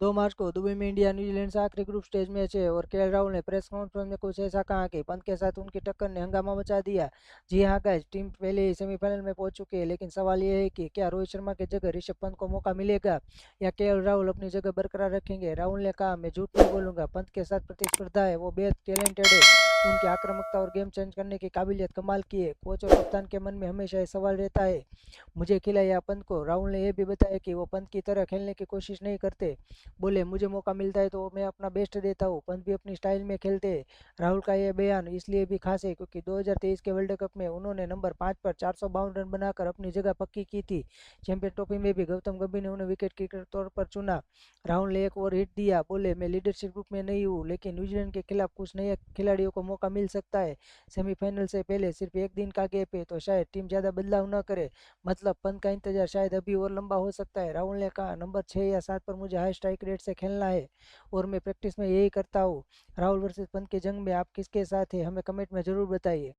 2 मार्च को दुबई में India New Zealand से आखिरी ग्रुप स्टेज मैच है और केएल राहुल ने प्रेस कॉन्फ्रेंस में कुछ ऐसा कहा कि पंत के साथ उनकी टक्कर ने हंगामा मचा दिया। जी हाँ गाइस, टीम पहले ही सेमीफाइनल में पहुंच चुकी है, लेकिन सवाल ये है कि क्या रोहित शर्मा की जगह ऋषभ पंत को मौका मिलेगा या केएल राहुल अपनी जगह बरकरार रखेंगे। राहुल ने कहा, मैं झूठ नहीं बोलूंगा, पंत के साथ प्रतिस्पर्धा है, वो बेहद टैलेंटेड है, उनकी आक्रामकता और गेम चेंज करने की काबिलियत कमाल की है। कोच और कप्तान के मन में हमेशा ये सवाल रहता है, मुझे खिलाया पंत को। राहुल ने यह भी बताया कि वो पंत की तरह खेलने की कोशिश नहीं करते। बोले, मुझे मौका मिलता है तो मैं अपना बेस्ट देता हूँ, पंत भी अपनी स्टाइल में खेलते हैं। राहुल का यह बयान इसलिए भी खास है क्योंकि 2023 के वर्ल्ड कप में उन्होंने नंबर 5 पर 452 रन बनाकर अपनी जगह पक्की की थी। चैंपियन ट्रॉफी में भी गौतम गंभीर ने उन्हें विकेट कीपर के तौर पर चुना। राहुल ने एक और हिट दिया, बोले, मैं लीडरशिप ग्रुप में नहीं हूँ, लेकिन न्यूजीलैंड के खिलाफ कुछ नए खिलाड़ियों को मौका मिल सकता है। सेमीफाइनल से पहले सिर्फ एक दिन का गैप है, तो शायद टीम ज़्यादा बदलाव न करे, मतलब पंत का इंतजार शायद अभी और लंबा हो सकता है। राहुल ने कहा, नंबर 6 या 7 पर मुझे हाई स्ट्राइक रेट से खेलना है और मैं प्रैक्टिस में यही करता हूँ। राहुल वर्सेस पंत की जंग में आप किसके साथ हैं, हमें कमेंट में ज़रूर बताइए।